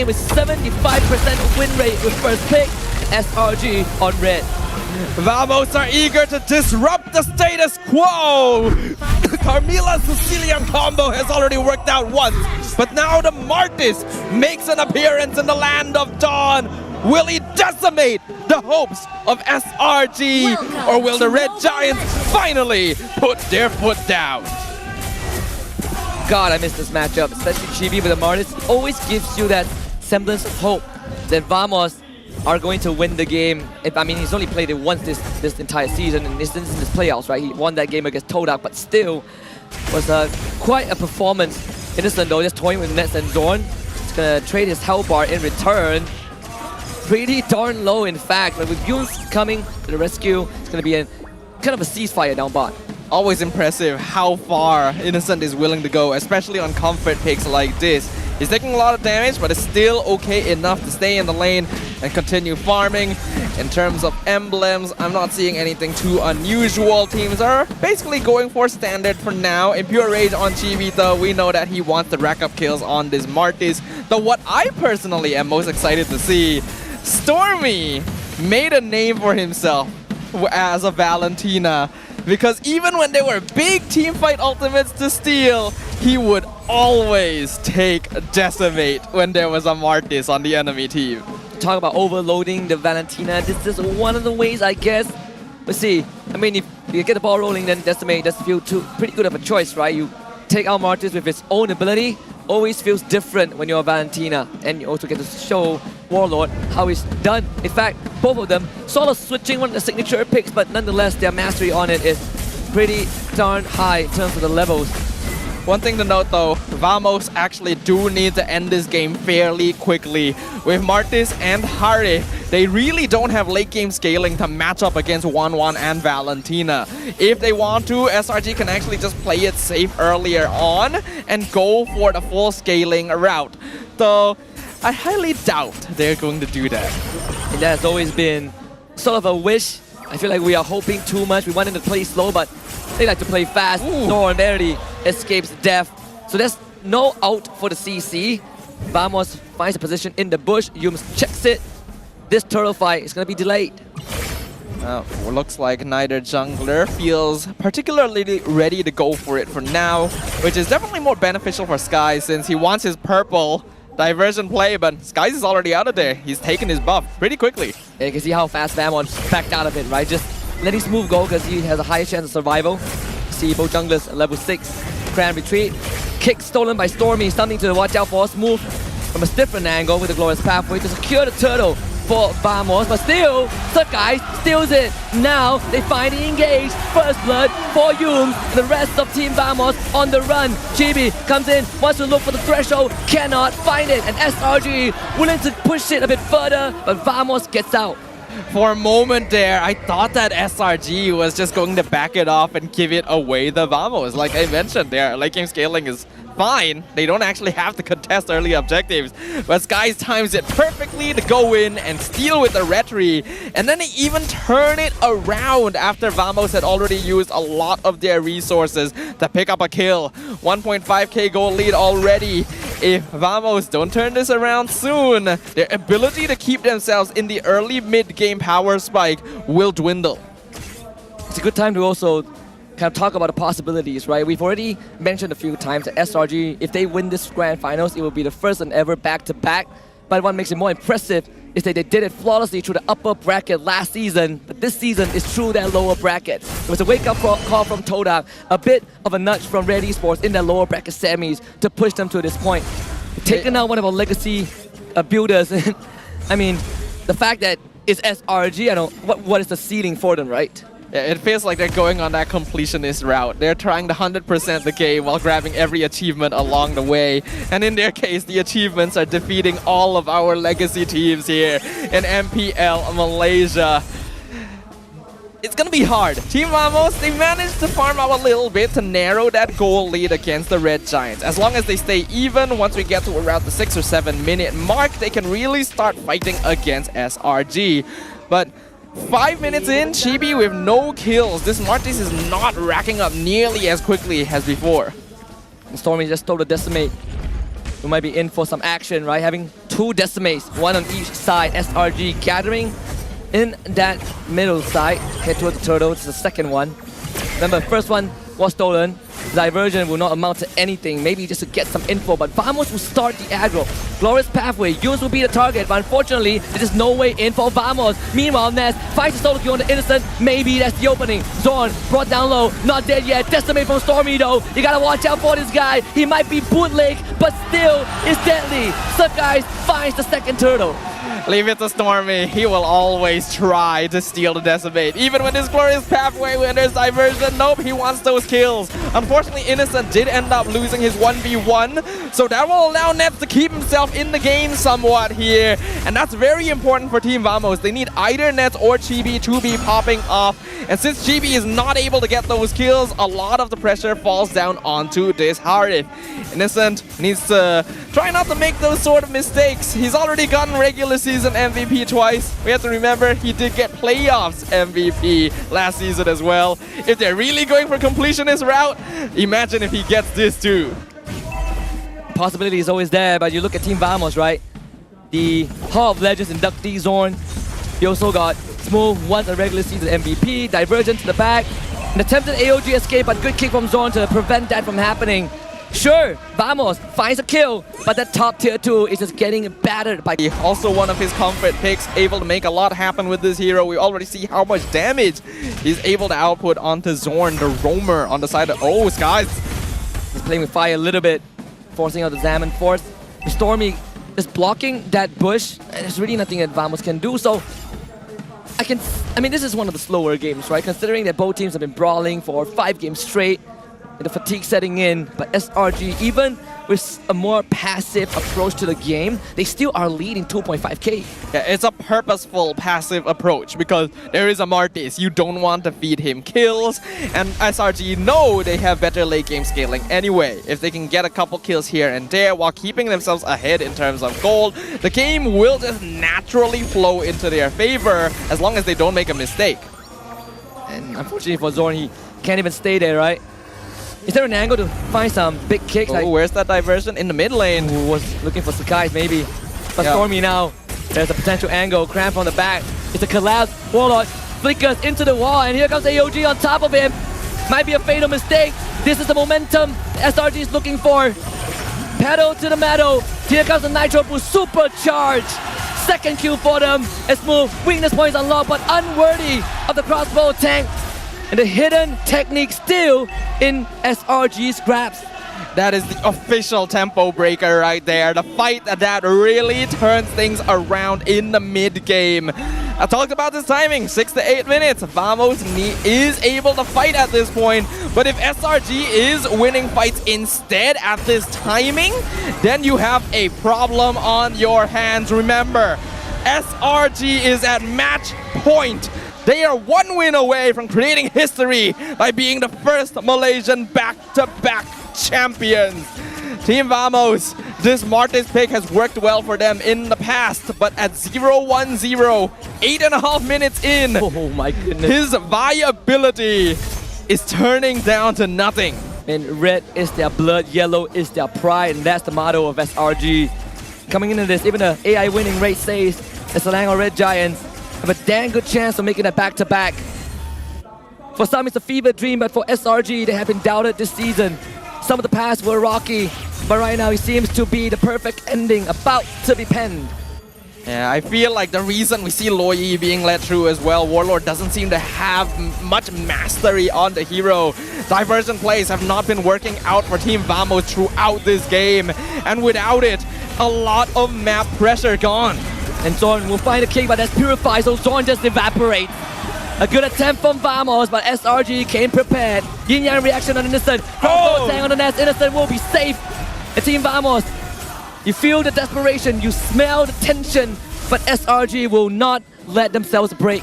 with 75% win rate with first pick, SRG on red. Vamos are eager to disrupt the status quo! Carmilla Sicilian combo has already worked out once, but now the Martis makes an appearance in the land of dawn. Will he decimate the hopes of SRG, or will the Red Giants finally put their foot down? God, I miss this matchup, especially Chibi with the Martis. It always gives you that semblance of hope that Vamos are going to win the game. I mean, he's only played it once this entire season, and this is his playoffs, right? He won that game against Todak, but still was quite a performance. Innocent though, just toying with Nets and Zorn. He's gonna trade his health bar in return. Pretty darn low, in fact, but with Yoons coming to the rescue, it's gonna be kind of a ceasefire down bot. Always impressive how far Innocent is willing to go, especially on comfort picks like this. He's taking a lot of damage, but it's still okay enough to stay in the lane and continue farming. In terms of emblems, I'm not seeing anything too unusual. Teams are basically going for standard for now. In Pure Rage on Chibi though, we know that he wants to rack up kills on this Martis. Though what I personally am most excited to see, Stormy made a name for himself as a Valentina. Because even when there were big teamfight ultimates to steal, he would always take Decimate when there was a Martis on the enemy team. Talk about overloading the Valentina. This is one of the ways, I guess. Let's see. I mean, if you get the ball rolling, then Decimate does feel pretty good of a choice, right? You take out Martis with its own ability. Always feels different when you're a Valentina, and you also get to show Warlord how it's done. In fact, both of them sort of switching one of the signature picks, but nonetheless their mastery on it is pretty darn high in terms of the levels. One thing to note though, Vamos actually do need to end this game fairly quickly. With Martis and Harry, they really don't have late game scaling to match up against 1-1 and Valentina. If they want to, SRG can actually just play it safe earlier on and go for the full scaling route. Though, I highly doubt they're going to do that. And that has always been sort of a wish. I feel like we are hoping too much. We want them to play slow, but they like to play fast. Zorn barely escapes death. So there's no out for the CC. Vamos finds a position in the bush. Yums checks it. This turtle fight is going to be delayed. Looks like neither jungler feels particularly ready to go for it for now, which is definitely more beneficial for Sky since he wants his purple diversion play, but Skies is already out of there. He's taken his buff pretty quickly. Yeah, you can see how fast Vamos backed out of it, right? Just let his move go because he has a higher chance of survival. See both junglers at level 6. Grand retreat. Kick stolen by Stormy. Something to watch out for. Move from a different angle with the Glorious Pathway to secure the turtle for Vamos. But still, Sakai steals it. Now they finally engage. First blood for Yum. The rest of Team Vamos on the run. Chibi comes in, wants to look for the threshold, cannot find it. And SRG willing to push it a bit further, but Vamos gets out. For a moment there, I thought that SRG was just going to back it off and give it away the Vamos. Like I mentioned there, late game scaling is fine. They don't actually have to contest early objectives. But Skies times it perfectly to go in and steal with the retry. And then they even turn it around after Vamos had already used a lot of their resources to pick up a kill. 1.5k gold lead already. If Vamos don't turn this around soon, their ability to keep themselves in the early mid-game power spike will dwindle. It's a good time to also kind of talk about the possibilities, right? We've already mentioned a few times that SRG, if they win this grand finals, it will be the first and ever back-to-back. But what makes it more impressive is that they did it flawlessly through the upper bracket last season, but this season is through that lower bracket. It was a wake-up call from Todak, a bit of a nudge from Red Esports in their lower bracket semis to push them to this point. Taking out one of our legacy builders, I mean, the fact that it's SRG, I don't, what is the ceiling for them, right? Yeah, it feels like they're going on that completionist route. They're trying to 100% the game while grabbing every achievement along the way. And in their case, the achievements are defeating all of our legacy teams here in MPL Malaysia. It's gonna be hard. Team Vamos, they managed to farm out a little bit to narrow that goal lead against the Red Giants. As long as they stay even, once we get to around the 6 or 7 minute mark, they can really start fighting against SRG. But 5 minutes in, Chibi with no kills. This Martis is not racking up nearly as quickly as before. And Stormy just stole the Decimate. We might be in for some action, right? Having 2 decimates, 1 on each side. SRG gathering in that middle side. Head towards the turtle. It's the second one. Remember, first one was stolen. Diversion will not amount to anything, maybe just to get some info, but Vamos will start the aggro. Glorious pathway, Yunus will be the target, but unfortunately, there is no way in for Vamos. Meanwhile, Ness finds the solo kill on the Innocent, maybe that's the opening. Zorn brought down low, not dead yet, decimate from Stormy though. You gotta watch out for this guy, he might be bootleg, but still is deadly. Guys finds the second turtle. Leave it to Stormy. He will always try to steal the Decimate. Even with his glorious pathway, when there's diversion, nope, he wants those kills. Unfortunately, Innocent did end up losing his 1v1, so that will allow Nets to keep himself in the game somewhat here. And that's very important for Team Vamos. They need either Nets or Chibi to be popping off. And since Chibi is not able to get those kills, a lot of the pressure falls down onto this Harith. Innocent needs to try not to make those sort of mistakes. He's already gotten regular season MVP twice. We have to remember he did get playoffs MVP last season as well. If they're really going for completionist route, imagine if he gets this too. Possibility is always there, but you look at Team Vamos, right? The Hall of Legends inductee Zorn. You also got Smooth, once a regular season MVP, Divergent to the back. An attempted AOG escape, but good kick from Zorn to prevent that from happening. Sure, Vamos finds a kill, but that top tier 2 is just getting battered by... Also one of his comfort picks, able to make a lot happen with this hero. We already see how much damage he's able to output onto Zorn, the roamer on the side of... Oh, Skies! He's playing with fire a little bit, forcing out the Zaman Force. Stormy is blocking that bush, and there's really nothing that Vamos can do, so... I mean, this is one of the slower games, right? Considering that both teams have been brawling for 5 games straight, the fatigue setting in, but SRG, even with a more passive approach to the game, they still are leading 2.5k. Yeah, it's a purposeful passive approach because there is a Martis. You don't want to feed him kills, and SRG know they have better late game scaling anyway. If they can get a couple kills here and there while keeping themselves ahead in terms of gold, the game will just naturally flow into their favor as long as they don't make a mistake. And unfortunately for Zorn, he can't even stay there, right? Is there an angle to find some big kicks? Oh, like, where's that diversion? In the mid lane. Who was looking for Sakai's maybe. But Yeah. Stormy now, there's a potential angle. Cramp on the back. It's a collapse. Warlord flickers into the wall, and here comes AOG on top of him. Might be a fatal mistake. This is the momentum SRG is looking for. Pedal to the metal. Here comes the Nitro Boost, supercharged. Second kill for them. It's Smooth. Weakness points unlocked, but unworthy of the crossbow tank. And the hidden technique still in SRG's grasp. That is the official tempo breaker right there. The fight that really turns things around in the mid game. I talked about this timing, 6 to 8 minutes. Vamos is able to fight at this point, but if SRG is winning fights instead at this timing, then you have a problem on your hands. Remember, SRG is at match point. They are 1 win away from creating history by being the first Malaysian back-to-back champions. Team Vamos, this Martis pick has worked well for them in the past, but at 0-1-0, 8.5 minutes in, Oh my goodness. his viability is turning down to nothing. And red is their blood, yellow is their pride, and that's the motto of SRG. Coming into this, even the AI winning rate says the Selangor Red Giants have a damn good chance of making a back-to-back. For some, it's a fever dream, but for SRG, they have been doubted this season. Some of the past were rocky, but right now it seems to be the perfect ending about to be penned. Yeah, I feel like the reason we see Loyi being led through as well, Warlord doesn't seem to have much mastery on the hero. Diversion plays have not been working out for Team Vamos throughout this game, and without it, a lot of map pressure gone. And Zorn will find a kick, but that's purified, so Zorn just evaporates. A good attempt from Vamos, but SRG came prepared. Yin Yang reaction on Innocent. Crossbow tang on the nest. Innocent will be safe. And Team Vamos, you feel the desperation, you smell the tension, but SRG will not let themselves break.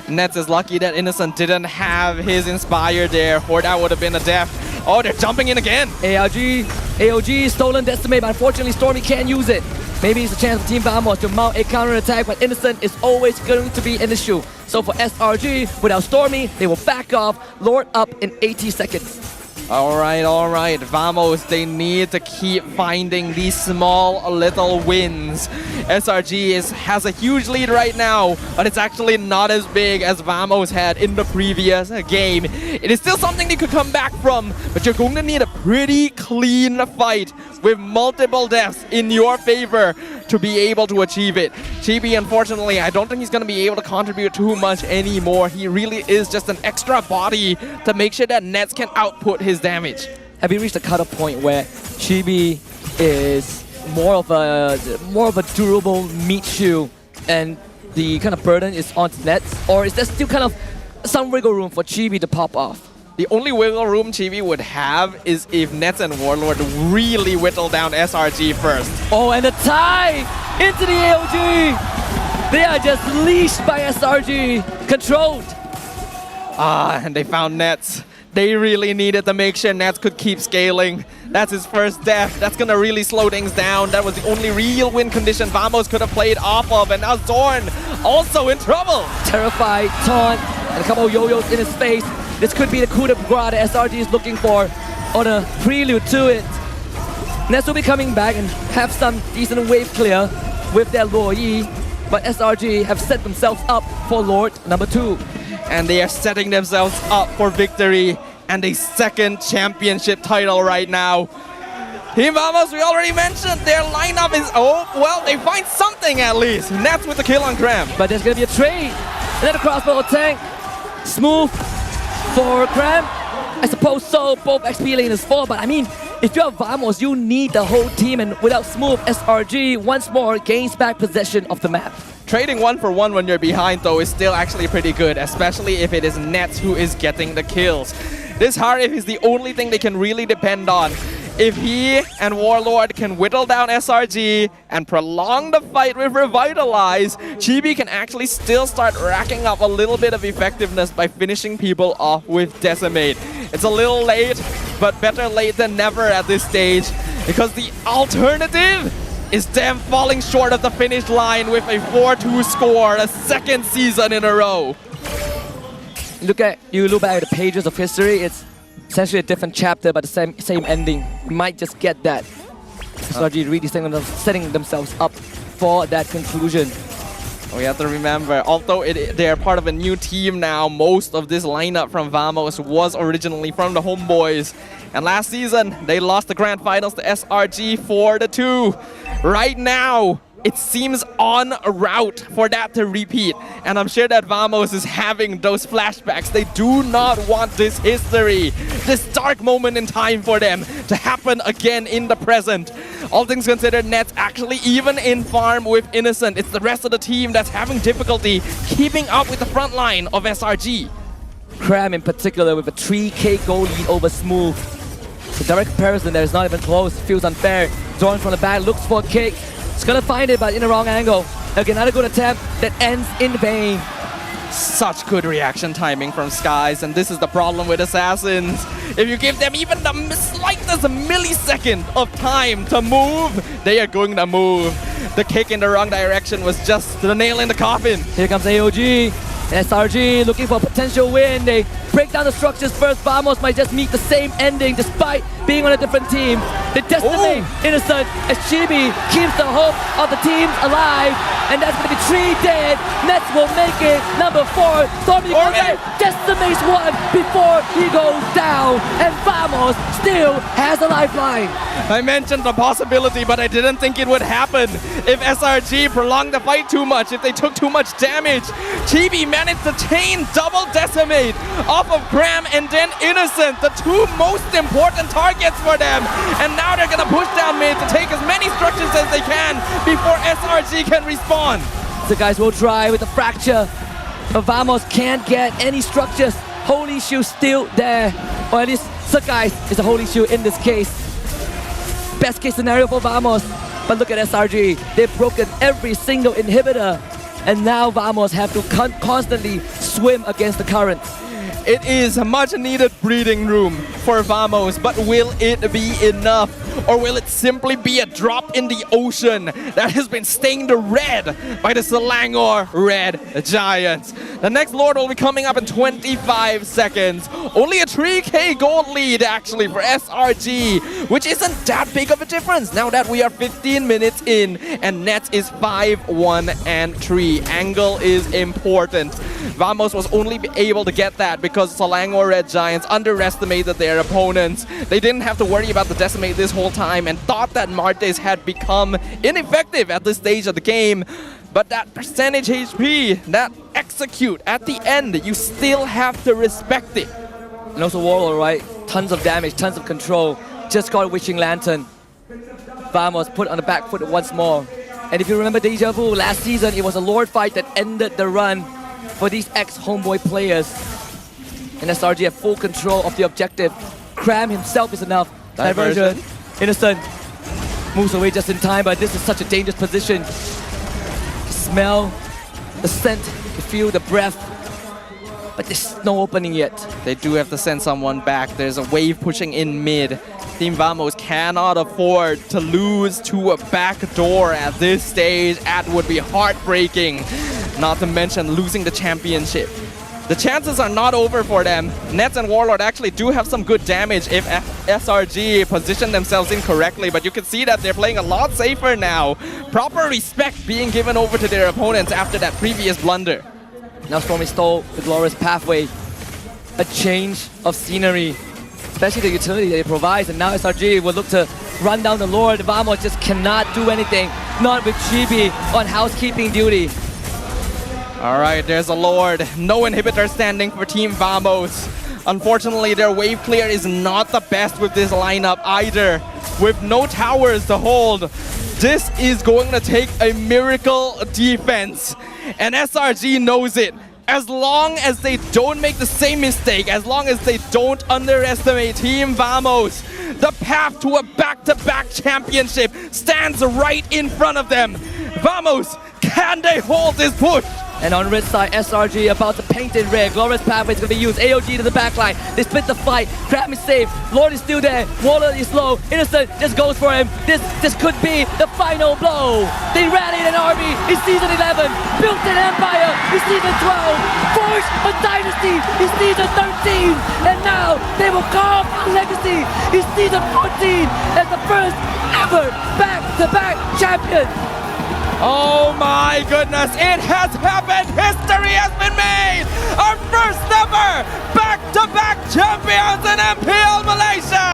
Nets is lucky that Innocent didn't have his Inspire there, or that would have been a death. Oh, they're jumping in again. AOG stolen Decimate, but unfortunately Stormy can't use it. Maybe it's a chance for Team Vamos to mount a counter-attack, but Innocent is always going to be an issue. So for SRG, without Stormy, they will back off, lord up in 80 seconds. All right. Vamos, they need to keep finding these small little wins. SRG has a huge lead right now, but it's actually not as big as Vamos had in the previous game. It is still something they could come back from, but you're going to need a pretty clean fight with multiple deaths in your favor to be able to achieve it. Chibi, unfortunately, I don't think he's going to be able to contribute too much anymore. He really is just an extra body to make sure that Nets can output his damage. Have we reached a cutoff point where Chibi is more of a durable meat shoe and the kind of burden is on Nets? Or is there still kind of some wiggle room for Chibi to pop off? The only wiggle room Chibi would have is if Nets and Warlord really whittle down SRG first. Oh, and the tie into the AOG. They are just leashed by SRG, controlled. And they found Nets. They really needed to make sure Nets could keep scaling. That's his first death. That's gonna really slow things down. That was the only real win condition Vamos could have played off of, and now Zorn also in trouble. Terrified, taunt, and a couple of yo-yos in his face. This could be the coup de grace that SRG is looking for, or a prelude to it. Nets will be coming back and have some decent wave clear with their Luo Yi, but SRG have set themselves up for Lord number 2. And they are setting themselves up for victory and a second championship title right now. Team Vamos, we already mentioned their lineup is, they find something at least. Nets with the kill on Cram. But there's gonna be a trade. Another crossbow tank. Smooth for Cram. I suppose so, both XP lane is full, but I mean, if you're Vamos, you need the whole team, and without Smooth, SRG once more gains back possession of the map. Trading 1-for-1 when you're behind though is still actually pretty good, especially if it is Nets who is getting the kills. This Harif is the only thing they can really depend on. If he and Warlord can whittle down SRG and prolong the fight with Revitalize, Chibi can actually still start racking up a little bit of effectiveness by finishing people off with Decimate. It's a little late, but better late than never at this stage, because the alternative is them falling short of the finish line with a 4-2 score, a second season in a row. Look back at the pages of history, it's essentially a different chapter, but the same ending. You might just get that. SRG really setting themselves up for that conclusion. We have to remember, although they're part of a new team now, most of this lineup from Vamos was originally from the Homeboys. And last season, they lost the grand finals to SRG 4-2. Right now, it seems en route for that to repeat. And I'm sure that Vamos is having those flashbacks. They do not want this history, this dark moment in time for them to happen again in the present. All things considered, Nets actually even in farm with Innocent. It's the rest of the team that's having difficulty keeping up with the front line of SRG. Cram in particular with a 3k goal lead over Smooth. The direct comparison there is not even close, feels unfair. Zorn from the back looks for a kick. He's gonna find it, but in the wrong angle. Again, another good attempt that ends in vain. Such good reaction timing from Skies, and this is the problem with Assassins. If you give them even the slightest millisecond of time to move, they are going to move. The kick in the wrong direction was just the nail in the coffin. Here comes AOG. SRG looking for a potential win. They break down the structures first. Vamos might just meet the same ending despite being on a different team. They decimate Innocent as Chibi keeps the hope of the teams alive. And that's going to be 3 dead. Nets will make it. Number 4, Stormy decimates one before he goes down. And Vamos still has a lifeline. I mentioned the possibility, but I didn't think it would happen. If SRG prolonged the fight too much, if they took too much damage, Chibi managed to chain double decimate off of Graham and then Innocent, the 2 most important targets for them. And now they're gonna push down mid to take as many structures as they can before SRG can respawn. The guys will try with the fracture, but Vamos can't get any structures. Holy Shoe still there, or at least Sakai is a Holy Shoe in this case. Best case scenario for Vamos, but look at SRG. They've broken every single inhibitor, and now Vamos have to constantly swim against the current. It is a much needed breathing room for Vamos, but will it be enough? or will it simply be a drop in the ocean that has been stained red by the Selangor Red Giants? The next Lord will be coming up in 25 seconds. Only a 3K gold lead actually for SRG, which isn't that big of a difference now that we are 15 minutes in and Nets is 5-1-3. Angle is important. Vamos was only able to get that because Selangor Red Giants underestimated their opponents. They didn't have to worry about the decimate this whole time and thought that Martes had become ineffective at this stage of the game. But that percentage HP, that execute at the end, you still have to respect it. And also Warlord, right? Tons of damage, tons of control. Just got Wishing Lantern. Vamos put on the back foot once more. And if you remember Deja Vu, last season it was a Lord fight that ended the run for these ex-Homeboy players. And SRG have full control of the objective. Cram himself is enough. Diversion. Innocent moves away just in time, but this is such a dangerous position. The smell, the scent, you feel the breath, but there's no opening yet. They do have to send someone back. There's a wave pushing in mid. Team Vamos cannot afford to lose to a back door at this stage. That would be heartbreaking, not to mention losing the championship. The chances are not over for them. Nets and Warlord actually do have some good damage if SRG position themselves incorrectly, but you can see that they're playing a lot safer now. Proper respect being given over to their opponents after that previous blunder. Now Stormy stole the glorious pathway. A change of scenery, especially the utility that it provides, and now SRG will look to run down the Lord. Vamos just cannot do anything, not with Chibi on housekeeping duty. All right, there's a Lord. No inhibitor standing for Team Vamos. Unfortunately, their wave clear is not the best with this lineup either. With no towers to hold, this is going to take a miracle defense. And SRG knows it. As long as they don't make the same mistake, as long as they don't underestimate Team Vamos, the path to a back-to-back championship stands right in front of them. Vamos, can they hold this push? And on red side, SRG about to paint in red. Glorious pathway is going to be used. AOG to the backline. They split the fight. Crab is safe. Lord is still there. Warlord is low. Innocent just goes for him. This could be the final blow. They rallied an army in Season 11. Built an empire in Season 12. Forged a dynasty in Season 13. And now they will carve a legacy in Season 14 as the first ever back-to-back champion. Oh my goodness, it has happened! History has been made! Our first ever back-to-back champions in MPL Malaysia!